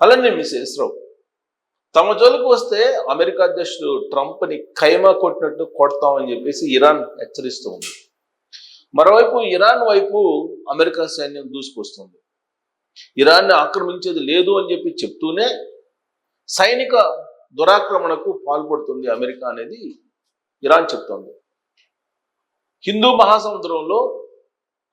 అలానే మిసెస్ రావు తమ జోలికి వస్తే అమెరికా అధ్యక్షుడు ట్రంప్ని ఖైమా కొట్టినట్టు కొడతామని చెప్పేసి ఇరాన్ హెచ్చరిస్తూ ఉంది. మరోవైపు ఇరాన్ వైపు అమెరికా సైన్యం దూసుకొస్తుంది. ఇరాన్ని ఆక్రమించేది లేదు అని చెప్పి చెప్తూనే సైనిక దురాక్రమణకు పాల్పడుతుంది అమెరికా అనేది ఇరాన్ చెప్తోంది. హిందూ మహాసముద్రంలో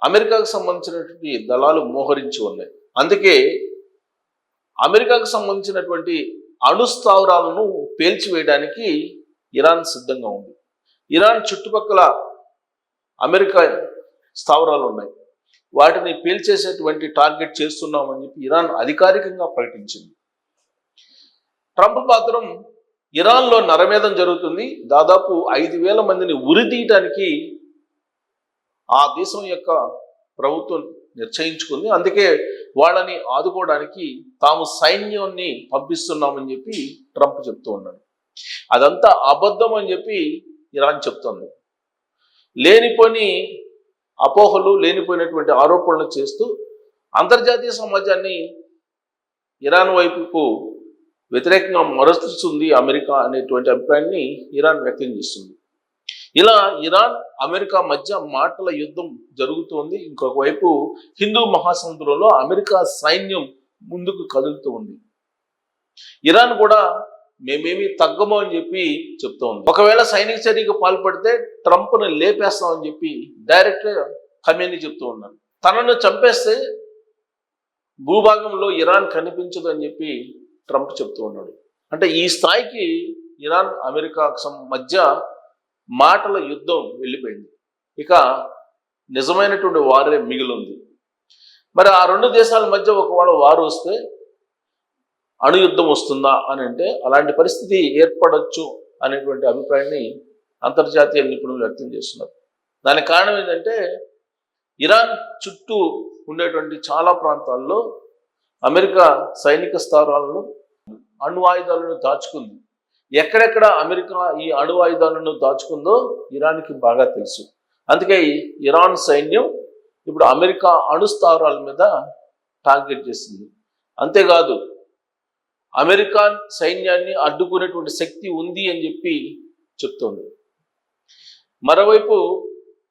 అమెరికాకు సంబంధించినటువంటి దళాలు మోహరించి ఉన్నాయి. అందుకే అమెరికాకు సంబంధించినటువంటి అణుస్థావరాలను పేల్చివేయడానికి ఇరాన్ సిద్ధంగా ఉంది. ఇరాన్ చుట్టుపక్కల అమెరికా స్థావరాలు ఉన్నాయి, వాటిని పేల్చేసేటువంటి టార్గెట్ చేస్తున్నామని చెప్పి ఇరాన్ అధికారికంగా ప్రకటించింది. ట్రంప్ మాత్రం ఇరాన్లో నరమేధం జరుగుతుంది, దాదాపు 5,000 మందిని ఉరితీయటానికి ఆ దేశం యొక్క ప్రభుత్వం నిశ్చయించుకుంది. అందుకే వాళ్ళని ఆదుకోవడానికి తాము సైన్యాన్ని పంపిస్తున్నామని చెప్పి ట్రంప్ చెప్తూ ఉన్నాడు. అదంతా అబద్ధం అని చెప్పి ఇరాన్ చెప్తోంది. లేనిపోని అపోహలు, లేనిపోయినటువంటి ఆరోపణలు చేస్తూ అంతర్జాతీయ సమాజాన్ని ఇరాన్ వైపుకు వ్యతిరేకంగా మరలుస్తుంది అమెరికా అనేటువంటి అభిప్రాయాన్ని ఇరాన్ వ్యక్తం చేస్తుంది. ఇలా ఇరాన్ అమెరికా మధ్య మాటల యుద్ధం జరుగుతోంది. ఇంకొక వైపు హిందూ మహాసముద్రంలో అమెరికా సైన్యం ముందుకు కదులుతూ ఉంది. ఇరాన్ కూడా మేమేమి తగ్గము అని చెప్పి చెప్తూ ఉంది. ఒకవేళ సైనిక చర్యకు పాల్పడితే ట్రంప్ను లేపేస్తామని చెప్పి డైరెక్ట్గా ఖమేనీ చెప్తూ ఉన్నాను. తనను చంపేస్తే భూభాగంలో ఇరాన్ కనిపించదు అని చెప్పి ట్రంప్ చెప్తూ ఉన్నాడు. అంటే ఈ స్థాయికి ఇరాన్ అమెరికా మధ్య మాటల యుద్ధం వెళ్ళిపోయింది. ఇక నిజమైనటువంటి వారే మిగిలింది. మరి ఆ రెండు దేశాల మధ్య ఒకవేళ వారు వస్తే అణుయుద్ధం వస్తుందా అని అంటే అలాంటి పరిస్థితి ఏర్పడవచ్చు అనేటువంటి అభిప్రాయాన్ని అంతర్జాతీయ నిపుణులు వ్యక్తం చేస్తున్నారు. దానికి కారణం ఏంటంటే ఇరాన్ చుట్టూ ఉండేటువంటి చాలా ప్రాంతాల్లో అమెరికా సైనిక స్థావరాలను, అణు ఆయుధాలను దాచుకుంది. ఎక్కడెక్కడ అమెరికా ఈ అణు ఆయుధాలను దాచుకుందో ఇరాన్కి బాగా తెలుసు. అందుకే ఇరాన్ సైన్యం ఇప్పుడు అమెరికా అణు స్థావరాల మీద టార్గెట్ చేసింది. అంతేకాదు అమెరికా సైన్యాన్ని అడ్డుకునేటువంటి శక్తి ఉంది అని చెప్పి చెప్తోంది. మరోవైపు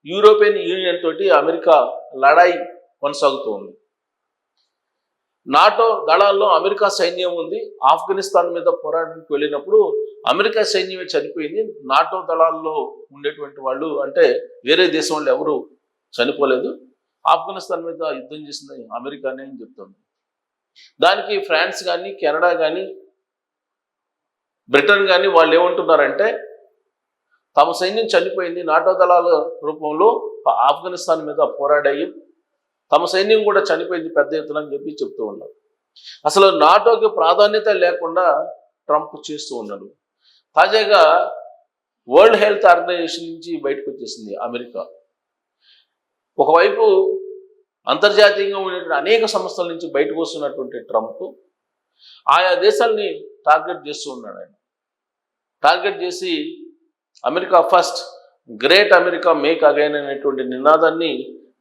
యూరోపియన్ యూనియన్ తోటి అమెరికా లడాయి కొనసాగుతూ ఉంది. నాటో దళాల్లో అమెరికా సైన్యం ఉంది. ఆఫ్ఘనిస్తాన్ మీద పోరాటానికి వెళ్ళినప్పుడు అమెరికా సైన్యమే చనిపోయింది. నాటో దళాల్లో ఉండేటువంటి వాళ్ళు అంటే వేరే దేశం వాళ్ళు ఎవరు చనిపోలేదు. ఆఫ్ఘనిస్తాన్ మీద యుద్ధం చేసింది అమెరికానే అని చెప్తుంది. దానికి ఫ్రాన్స్ కానీ, కెనడా కానీ, బ్రిటన్ కానీ వాళ్ళు ఏమంటున్నారంటే తమ సైన్యం చనిపోయింది, నాటో దళాల రూపంలో ఆఫ్ఘనిస్తాన్ మీద పోరాడాయి, తమ సైన్యం కూడా చనిపోయింది పెద్ద ఎత్తున అని చెప్పి చెప్తూ ఉన్నారు. అసలు నాటోకి ప్రాధాన్యత లేకుండా ట్రంప్ చేస్తూ ఉన్నాడు. తాజాగా వరల్డ్ హెల్త్ ఆర్గనైజేషన్ నుంచి బయటకు వచ్చేసింది అమెరికా. ఒకవైపు అంతర్జాతీయంగా ఉండేటువంటి అనేక సంస్థల నుంచి బయటకు వస్తున్నటువంటి ట్రంప్ ఆయా దేశాలని టార్గెట్ చేస్తూ ఉన్నాడు. ఆయన టార్గెట్ చేసి America first, great America make again అనేటువంటి నినాదాన్ని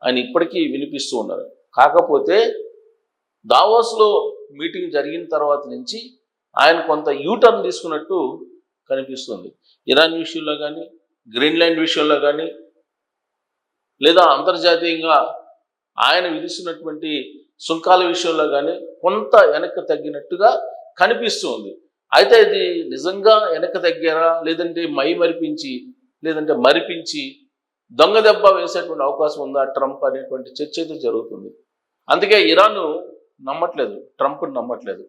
ఆయన ఇప్పటికీ వినిపిస్తూ ఉన్నారు. కాకపోతే దావోస్లో మీటింగ్ జరిగిన తర్వాత నుంచి ఆయన కొంత యూటర్న్ తీసుకున్నట్టు కనిపిస్తుంది. ఇరాన్ విషయంలో కానీ, గ్రీన్లాండ్ విషయంలో కానీ, లేదా అంతర్జాతీయంగా ఆయన విధిస్తున్నటువంటి సుంకాల విషయంలో కానీ కొంత వెనక్కి తగ్గినట్టుగా కనిపిస్తుంది. అయితే ఇది నిజంగా వెనక్కి తగ్గారా, లేదంటే మరిపించి, లేదంటే మరిపించి దొంగ దెబ్బ వేసేటువంటి అవకాశం ఉందా ట్రంప్ అనేటువంటి చర్చ అయితే జరుగుతుంది. అందుకే ఇరాన్ నమ్మట్లేదు, ట్రంప్ నమ్మట్లేదు,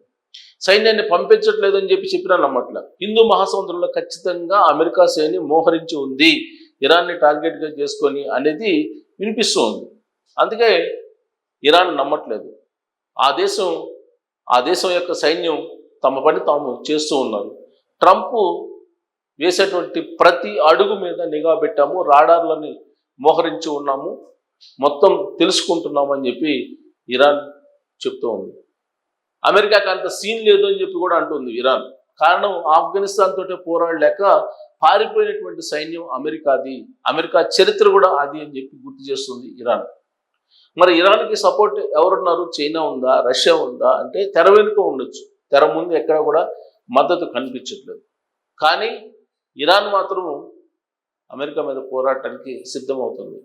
సైన్యాన్ని పంపించట్లేదు అని చెప్పినా నమ్మట్లేదు. హిందూ మహాసముద్రంలో ఖచ్చితంగా అమెరికా సైన్యం మోహరించి ఉంది ఇరాన్ని టార్గెట్గా చేసుకొని అనేది వినిపిస్తూ ఉంది. అందుకే ఇరాన్ నమ్మట్లేదు. ఆ దేశం యొక్క సైన్యం తమ పని తాము చేస్తూ ఉన్నారు. ట్రంప్ వేసేటువంటి ప్రతి అడుగు మీద నిఘా పెట్టాము, రాడార్లని మోహరించి ఉన్నాము, మొత్తం తెలుసుకుంటున్నాము అని చెప్పి ఇరాన్ చెప్తూ ఉంది. అమెరికాకి అంత సీన్ లేదు అని చెప్పి కూడా అంటుంది ఇరాన్. కారణం ఆఫ్ఘనిస్తాన్ తోటే పోరాడలేక పారిపోయినటువంటి సైన్యం అమెరికాది, అమెరికా చరిత్ర కూడా అది అని చెప్పి గుర్తు చేస్తుంది ఇరాన్. మరి ఇరాన్కి సపోర్ట్ ఎవరున్నారు? చైనా ఉందా, రష్యా ఉందా అంటే తెర వెనుక ఉండొచ్చు. తెర ముందు ఎక్కడ కూడా మద్దతు కనిపించట్లేదు. కానీ ఇరాన్ మాత్రం అమెరికా మీద పోరాటానికి సిద్ధమవుతుంది.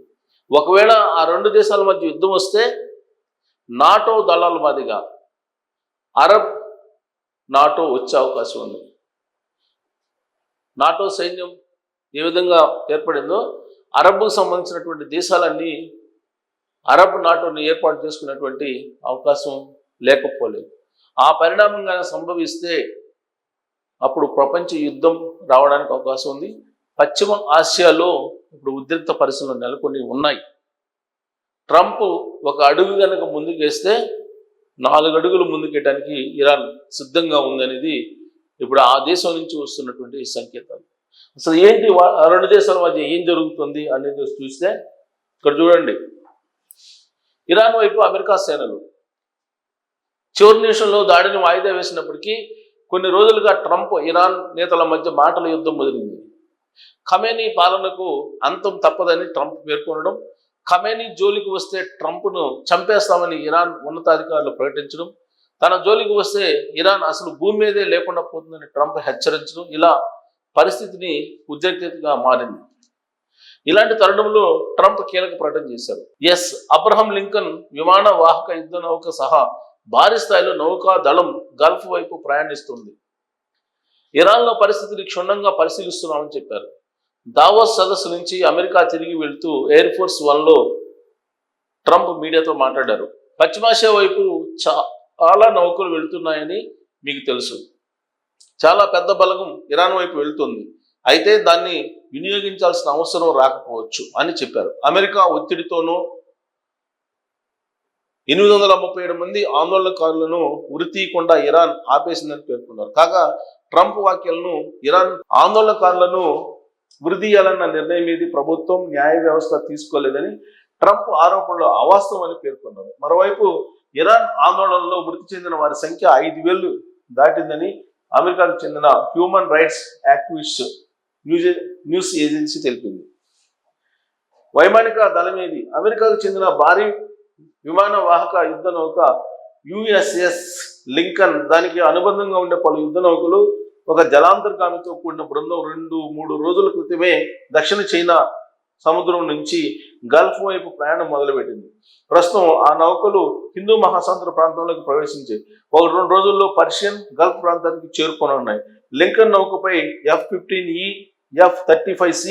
ఒకవేళ ఆ రెండు దేశాల మధ్య యుద్ధం వస్తే నాటో దళాల మాదిరిగా అరబ్ నాటో వచ్చే అవకాశం ఉంది. నాటో సైన్యం ఏ విధంగా ఏర్పడిందో అరబ్కు సంబంధించినటువంటి దేశాలన్నీ అరబ్ నాటోని ఏర్పాటు చేసుకున్నటువంటి అవకాశం లేకపోలేదు. ఆ పరిణామంగా సంభవిస్తే అప్పుడు ప్రపంచ యుద్ధం రావడానికి అవకాశం ఉంది. పశ్చిమ ఆసియాలో ఇప్పుడు ఉద్రిక్త పరిస్థితులు నెలకొని ఉన్నాయి. ట్రంప్ ఒక అడుగు కనుక ముందుకేస్తే 4 అడుగులు ముందుకేయడానికి ఇరాన్ సిద్ధంగా ఉందనేది ఇప్పుడు ఆ దేశం నుంచి వస్తున్నటువంటి సంకేతాలు. అసలు ఏంటి ఆ రెండు దేశాల మధ్య ఏం జరుగుతుంది అనేది చూస్తే ఇక్కడ చూడండి, ఇరాన్ వైపు అమెరికా సేనలు చివరి నిమిషంలో దాడిని వాయిదా వేసినప్పటికీ కొన్ని రోజులుగా ట్రంప్ ఇరాన్ నేతల మధ్య మాటల యుద్ధం మొదలైంది. ఖమేనీ పాలనకు అంతం తప్పదని ట్రంప్ పేర్కొనడం, ఖమేనీ జోలికి వస్తే ట్రంప్ను చంపేస్తామని ఇరాన్ ఉన్నతాధికారులు ప్రకటించడం, తన జోలికి వస్తే ఇరాన్ అసలు భూమి మీదే లేకుండా పోతుందని ట్రంప్ హెచ్చరించడం, ఇలా పరిస్థితిని ఉద్రిక్తతగా మారింది. ఇలాంటి తరుణంలో ట్రంప్ కీలక ప్రకటన చేశారు. అబ్రహం లింకన్ విమాన వాహక యుద్ధ నౌక సహా భారీ స్థాయిలో నౌకా దళం గల్ఫ్ వైపు ప్రయాణిస్తుంది. ఇరాన్లో పరిస్థితిని క్షుణ్ణంగా పరిశీలిస్తున్నామని చెప్పారు. దావోస్ సదస్సు నుంచి అమెరికా తిరిగి వెళ్తూ ఎయిర్ ఫోర్స్ 1లో ట్రంప్ మీడియాతో మాట్లాడారు. పశ్చిమాసియా వైపు చాలా నౌకలు వెళుతున్నాయని మీకు తెలుసు. చాలా పెద్ద బలగం ఇరాన్ వైపు వెళుతుంది. అయితే దాన్ని వినియోగించాల్సిన అవసరం రాకపోవచ్చు అని చెప్పారు. అమెరికా ఒత్తిడితోనూ 837 మంది ఆందోళనకారులను ఉరి తీయకుండా ఇరాన్ ఆపేసిందని పేర్కొన్నారు. కాగా ట్రంప్ వ్యాఖ్యలను ఇరాన్ ఆందోళనకారులను ఉరి తీయాలన్న నిర్ణయం మీద ప్రభుత్వం న్యాయ వ్యవస్థ తీసుకోలేదని ట్రంప్ ఆరోపణలు అవాస్తవమని పేర్కొన్నారు. మరోవైపు ఇరాన్ ఆందోళనలో మృతి చెందిన వారి సంఖ్య 5,000 దాటిందని అమెరికాకు చెందిన human rights activist news agency తెలిపింది. వైమానిక దళమేది అమెరికాకు చెందిన భారీ విమాన వాహక యుద్ధ నౌక USS లింకన్, దానికి అనుబంధంగా ఉండే పలు యుద్ధ నౌకలు, ఒక జలాంతర్గామితో కూడిన బృందం 2-3 రోజుల క్రితమే దక్షిణ చైనా సముద్రం నుంచి గల్ఫ్ వైపు ప్రయాణం మొదలుపెట్టింది. ప్రస్తుతం ఆ నౌకలు హిందూ మహాసముద్ర ప్రాంతంలోకి ప్రవేశించాయి. 1-2 రోజుల్లో పర్షియన్ గల్ఫ్ ప్రాంతానికి చేరుకోనున్నాయి. లింకన్ నౌకపై F-15E, F-35C,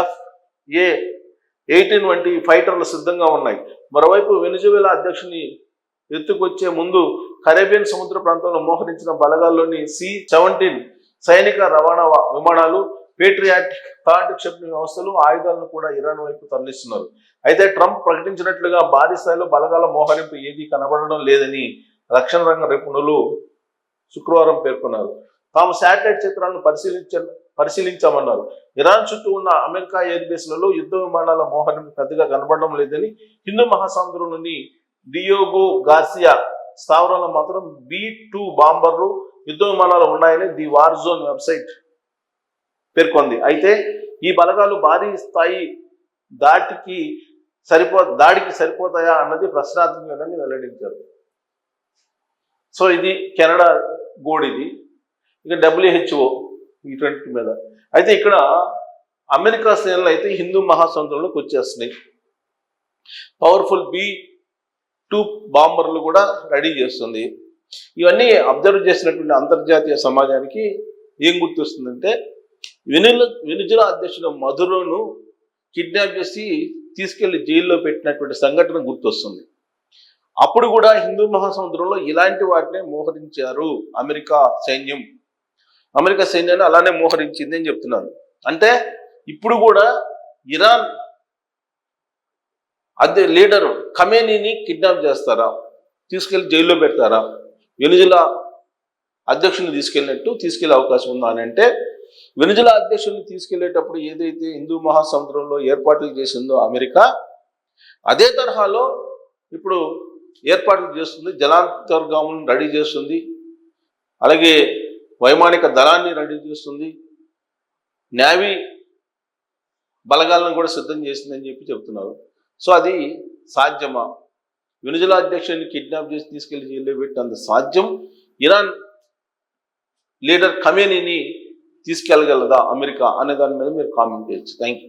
F-A-18 వంటి ఫైటర్లు సిద్ధంగా ఉన్నాయి. మరోవైపు వెనిజువేలా అధ్యక్షుని ఎత్తుకొచ్చే ముందు కరేబియన్ సముద్ర ప్రాంతంలో మోహరించిన బలగాల్లోని C-17 సైనిక రవాణా విమానాలు, పేట్రియాటిక్ థర్డ్ క్షిపణి వ్యవస్థలు, ఆయుధాలను కూడా ఇరాన్ వైపు తరలిస్తున్నారు. అయితే ట్రంప్ ప్రకటించినట్లుగా భారీ స్థాయిలో బలగాల మోహరింపు ఏదీ కనబడడం లేదని రక్షణ రంగ నిపుణులు శుక్రవారం పేర్కొన్నారు. తాము శాటిలైట్ చిత్రాలను పరిశీలించామన్నారు. ఇరాన్ చుట్టూ ఉన్న అమెరికా ఎయిర్ బేస్లలో యుద్ధ విమానాల మోహరింపు పెద్దగా కనబడడం లేదని, హిందూ మహాసముద్రంలోని డియోగో గార్సియా స్థావరంలో మాత్రం B-2 బాంబర్లు, యుద్ధ విమానాలు ఉన్నాయని ది వార్ జోన్ వెబ్సైట్ పేర్కొంది. అయితే ఈ బలగాలు భారీ స్థాయి దాడికి సరిపోతాయా అన్నది ప్రశ్నార్థకమని వెల్లడించారు. సో ఇది కెనడా గోడిది. ఇక WHO ఇటువంటి మీద అయితే ఇక్కడ అమెరికా సేనలు అయితే హిందూ మహాసముద్రంలోకి వచ్చేస్తున్నాయి. పవర్ఫుల్ B-2 బాంబర్లు కూడా రెడీ చేస్తుంది. ఇవన్నీ అబ్జర్వ్ చేసినటువంటి అంతర్జాతీయ సమాజానికి ఏం గుర్తొస్తుందంటే, వెనిజులా అధ్యక్షుడు మదురోను కిడ్నాప్ చేసి తీసుకెళ్లి జైల్లో పెట్టినటువంటి సంఘటన గుర్తొస్తుంది. అప్పుడు కూడా హిందూ మహాసముద్రంలో ఇలాంటి వాటినే మోహరించారు అమెరికా సైన్యాన్ని అలానే మోహరించింది అని చెప్తున్నారు. అంటే ఇప్పుడు కూడా ఇరాన్ లీడరు ఖమేనీని కిడ్నాప్ చేస్తారా, తీసుకెళ్లి జైల్లో పెడతారా, వెనిజులా అధ్యక్షుని తీసుకెళ్లే అవకాశం ఉందా అని అంటే, వెనిజులా అధ్యక్షుల్ని తీసుకెళ్లేటప్పుడు ఏదైతే హిందూ మహాసముద్రంలో ఏర్పాట్లు చేసిందో అమెరికా, అదే తరహాలో ఇప్పుడు ఏర్పాట్లు చేస్తుంది. జలాంతర్గాములను రెడీ చేస్తుంది, అలాగే వైమానిక దళాన్ని రెడీ చేస్తుంది, నేవీ బలగాలను కూడా సిద్ధం చేసిందని చెప్తున్నారు. సో అది సాధ్యమా? వెనిజులా అధ్యక్షుడిని కిడ్నాప్ చేసి తీసుకెళ్లి జైల్లో పెట్టినంత సాధ్యం ఇరాన్ లీడర్ ఖమేనీని తీసుకెళ్ళగలదా అమెరికా అనే దాని మీద మీరు కామెంట్ చేయొచ్చు. Thank you.